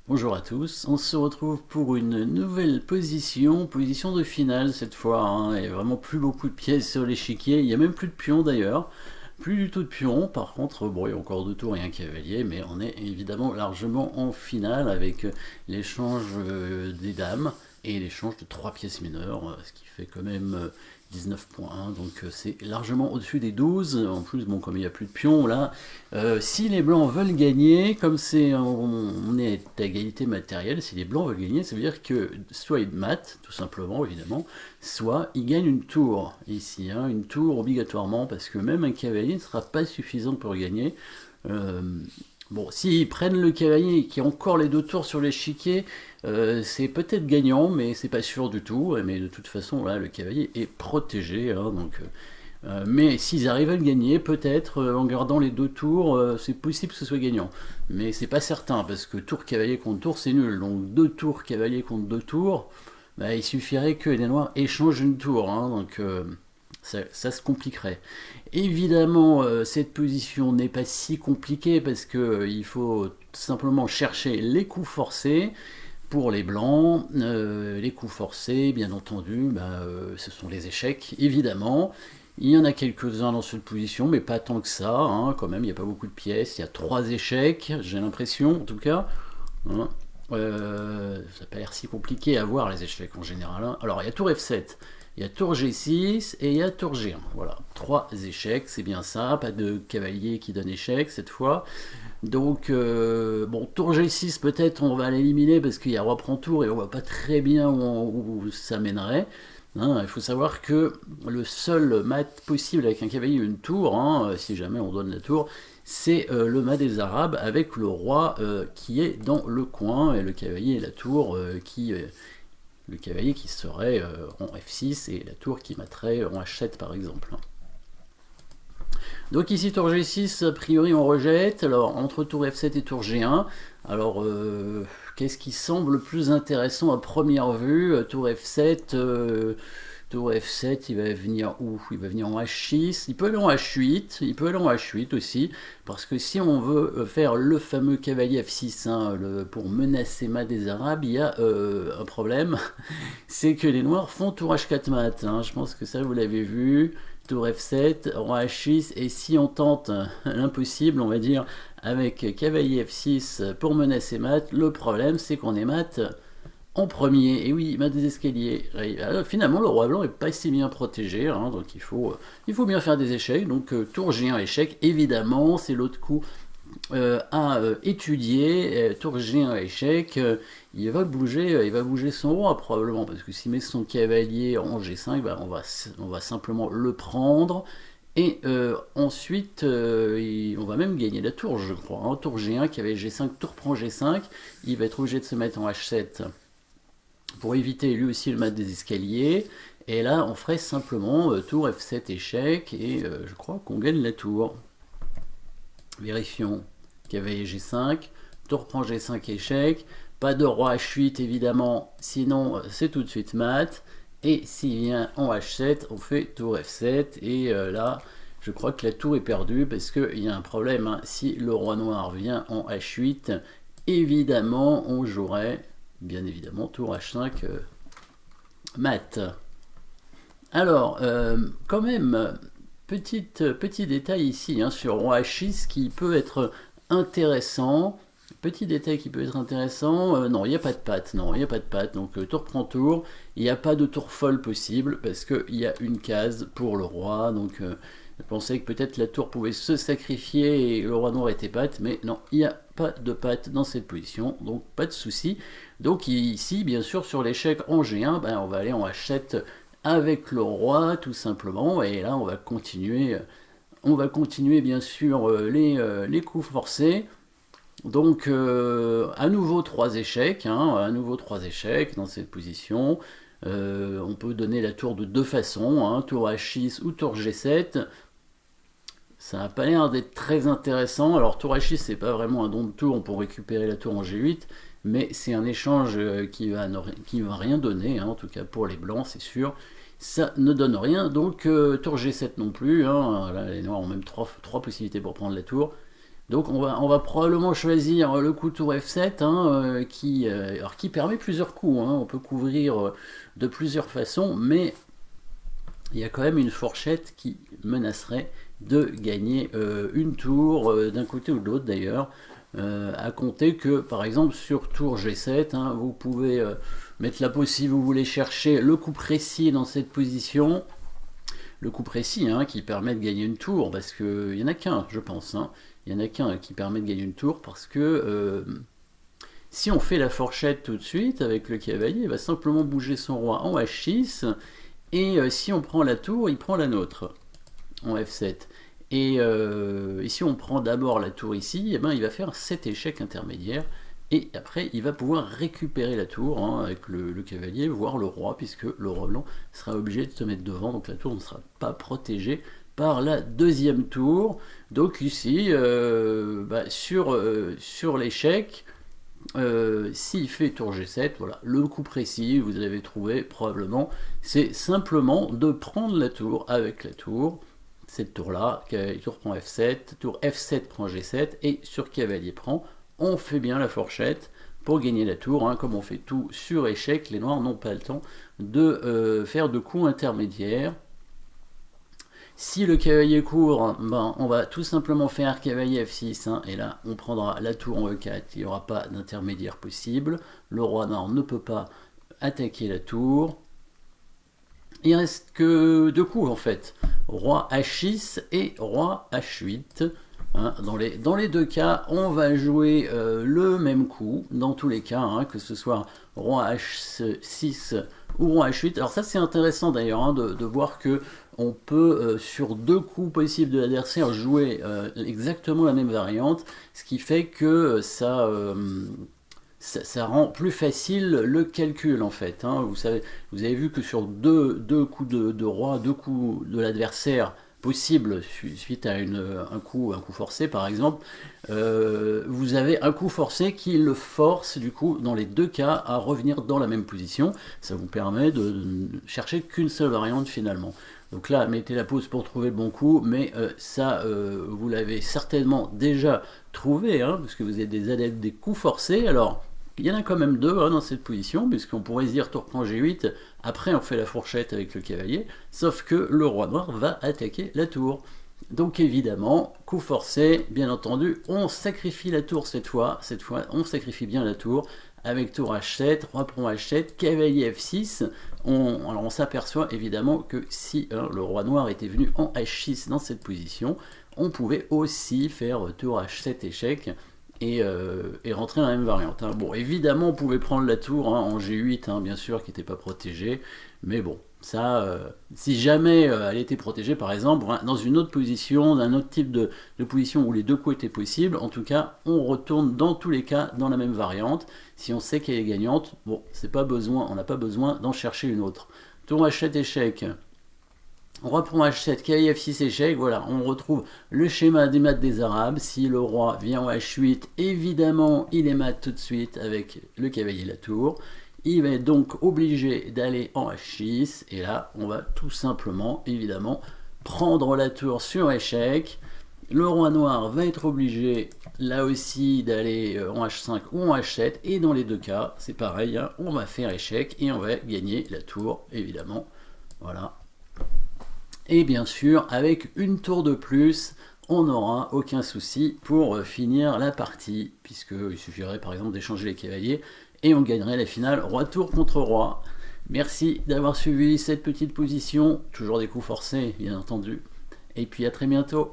Bonjour à tous, on se retrouve pour une nouvelle position de finale cette fois, hein. Il n'y a vraiment plus beaucoup de pièces sur l'échiquier, il n'y a même plus de pions d'ailleurs, plus du tout de pions, par contre, bon, il y a encore deux tours et un cavalier, mais on est évidemment largement en finale avec l'échange des dames et l'échange de trois pièces mineures, ce qui fait quand même 19,1, donc c'est largement au-dessus des 12. En plus, bon, comme il n'y a plus de pions là, si les blancs veulent gagner, comme on est à égalité matérielle, si les blancs veulent gagner, ça veut dire que soit ils matent, tout simplement, évidemment, soit ils gagnent une tour ici, hein, une tour obligatoirement, parce que même un cavalier ne sera pas suffisant pour gagner. Euh, Bon, s'ils prennent le cavalier qui a encore les deux tours sur l'échiquier, c'est peut-être gagnant, mais c'est pas sûr du tout. Mais de toute façon, là, le cavalier est protégé, hein, mais s'ils arrivent à le gagner, peut-être en gardant les deux tours, c'est possible que ce soit gagnant. Mais c'est pas certain, parce que tour cavalier contre tour, c'est nul. Donc deux tours cavalier contre deux tours, bah, il suffirait que les noirs échangent une tour, hein, ça se compliquerait. Évidemment, cette position n'est pas si compliquée parce que il faut simplement chercher les coups forcés pour les blancs. Les coups forcés, bien entendu, ce sont les échecs, évidemment. Il y en a quelques-uns dans cette position, mais pas tant que ça, hein, quand même, il n'y a pas beaucoup de pièces. Il y a trois échecs, j'ai l'impression, en tout cas, hein. Ça n'a pas l'air si compliqué à voir les échecs en général, hein. Alors, il y a tour F7, il y a tour G6 et il y a tour G1. Voilà, trois échecs, c'est bien ça. Pas de cavalier qui donne échec cette fois. Donc, bon, tour G6, peut-être on va l'éliminer parce qu'il y a roi prend tour et on voit pas très bien où ça mènerait. Hein, il faut savoir que le seul mat possible avec un cavalier une tour, hein, si jamais on donne la tour, c'est le mat des Arabes avec le roi qui est dans le coin et le cavalier et la tour le cavalier qui serait en F6 et la tour qui materait en H7 par exemple. Donc ici tour G6, a priori on rejette. Alors entre tour F7 et tour G1, alors qu'est-ce qui semble le plus intéressant à première vue? Tour F7, tour F7, il va venir où? Il va venir en H6, il peut aller en H8, il peut aller en H8 aussi, parce que si on veut faire le fameux cavalier F6, hein, pour menacer mat des Arabes, il y a un problème, c'est que les noirs font tour H4 mat, hein. Je pense que ça vous l'avez vu, tour F7, roi H6, et si on tente l'impossible, on va dire, avec cavalier F6 pour menacer mat, le problème c'est qu'on est mat en premier, et oui, mat des escaliers. Alors, finalement, le roi blanc est pas si bien protégé, hein, donc il faut bien faire des échecs. Donc tour G1 échec, évidemment, c'est l'autre coup à étudier. Tour G1 échec, il va bouger son roi probablement, parce que s'il met son cavalier en G5, on va simplement le prendre. Et ensuite, on va même gagner la tour, je crois, hein. Tour G1, cavalier G5, tour prend G5, il va être obligé de se mettre en H7 pour éviter lui aussi le mat des escaliers. Et là, on ferait simplement tour F7 échec, et je crois qu'on gagne la tour. Vérifions. Cavalier G5, tour prend G5 échec, pas de roi H8 évidemment, sinon c'est tout de suite mat. Et s'il vient en H7, on fait tour F7, et là, je crois que la tour est perdue, parce qu'il y a un problème, hein. Si le roi noir vient en H8, évidemment, on jouerait, bien évidemment, tour H5 mat. Alors, quand même, petit détail ici, hein, sur roi H6 qui peut être intéressant. Petit détail qui peut être intéressant, non, il n'y a pas de patte, non, il n'y a pas de patte, donc tour prend tour, il n'y a pas de tour folle possible, parce qu'il y a une case pour le roi, donc je pensais que peut-être la tour pouvait se sacrifier et le roi noir était patte, mais non, il n'y a pas de patte dans cette position, donc pas de souci. Donc ici, bien sûr, sur l'échec en G1, on va aller en H7 avec le roi, tout simplement, et là on va continuer bien sûr les coups forcés. Donc à nouveau trois échecs, hein, à nouveau trois échecs dans cette position. On peut donner la tour de deux façons, hein, tour H6 ou tour G7. Ça n'a pas l'air d'être très intéressant. Alors tour H6 c'est pas vraiment un don de tour, on peut récupérer la tour en G8, mais c'est un échange qui va rien donner, hein, en tout cas pour les blancs c'est sûr. Ça ne donne rien, donc tour G7 non plus, hein. Là les noirs ont même trois possibilités pour prendre la tour. Donc on va probablement choisir le coup tour F7, hein, alors qui permet plusieurs coups, hein. On peut couvrir de plusieurs façons, mais il y a quand même une fourchette qui menacerait de gagner une tour d'un côté ou de l'autre d'ailleurs. À compter que par exemple sur tour G7, hein, vous pouvez mettre la pause si vous voulez chercher le coup précis dans cette position. Le coup précis, hein, qui permet de gagner une tour, parce qu'il n'y en a qu'un, je pense. Hein. Il n'y en a qu'un qui permet de gagner une tour, parce que si on fait la fourchette tout de suite avec le cavalier, il va simplement bouger son roi en H6, et si on prend la tour, il prend la nôtre en F7. Et si on prend d'abord la tour ici, eh ben, il va faire 7 échecs intermédiaires, et après il va pouvoir récupérer la tour, hein, avec le cavalier, voire le roi, puisque le roi blanc sera obligé de se mettre devant, donc la tour ne sera pas protégée par la deuxième tour. Donc ici, sur l'échec, s'il fait tour G7, voilà, le coup précis, vous l'avez trouvé probablement, c'est simplement de prendre la tour avec la tour, cette tour-là, tour prend F7, tour F7 prend G7, et sur cavalier prend, on fait bien la fourchette pour gagner la tour, hein. Comme on fait tout sur échec, les noirs n'ont pas le temps de faire de coups intermédiaires. Si le cavalier court, ben, on va tout simplement faire cavalier F6, hein, et là on prendra la tour en E4, il n'y aura pas d'intermédiaire possible, le roi noir ne peut pas attaquer la tour. Il reste que deux coups en fait, roi H6 et roi H8. Hein, dans les deux cas, on va jouer le même coup, dans tous les cas, hein, que ce soit roi H6 ou roi H8. Alors ça c'est intéressant d'ailleurs, hein, de voir que on peut, sur deux coups possibles de l'adversaire, jouer exactement la même variante, ce qui fait que ça rend plus facile le calcul en fait. Hein. Vous avez vu que sur deux coups de roi, deux coups de l'adversaire possible suite à un coup forcé par exemple, vous avez un coup forcé qui le force du coup dans les deux cas à revenir dans la même position. Ça vous permet de chercher qu'une seule variante finalement. Donc là, mettez la pause pour trouver le bon coup, mais ça, vous l'avez certainement déjà trouvé, hein, parce que vous êtes des adeptes des coups forcés. Alors, il y en a quand même deux, hein, dans cette position, puisqu'on pourrait se dire tour prend G8, après on fait la fourchette avec le cavalier, sauf que le roi noir va attaquer la tour. Donc évidemment, coup forcé, bien entendu, on sacrifie la tour cette fois on sacrifie bien la tour, avec tour H7, roi prend H7, cavalier F6, alors on s'aperçoit évidemment que si le roi noir était venu en H6 dans cette position, on pouvait aussi faire tour H7 échec, et rentrer dans la même variante. Hein. Bon, évidemment, on pouvait prendre la tour, hein, en G8, hein, bien sûr, qui n'était pas protégée, mais bon, ça, si jamais elle était protégée, par exemple, dans une autre position, d'un autre type de position où les deux coups étaient possibles, en tout cas, on retourne dans tous les cas dans la même variante. Si on sait qu'elle est gagnante, bon, on n'a pas besoin d'en chercher une autre. Tour H7 échec. On reprend H7, cavalier F6 échec, voilà, on retrouve le schéma des maths des Arabes. Si le roi vient en H8, évidemment, il est mat tout de suite avec le cavalier la tour. Il va être donc obligé d'aller en H6, et là, on va tout simplement, évidemment, prendre la tour sur échec. Le roi noir va être obligé, là aussi, d'aller en H5 ou en H7, et dans les deux cas, c'est pareil, hein, on va faire échec, et on va gagner la tour, évidemment, voilà. Et bien sûr, avec une tour de plus, on n'aura aucun souci pour finir la partie, puisqu'il suffirait par exemple d'échanger les cavaliers, et on gagnerait la finale roi-tour contre roi. Merci d'avoir suivi cette petite position, toujours des coups forcés bien entendu, et puis à très bientôt.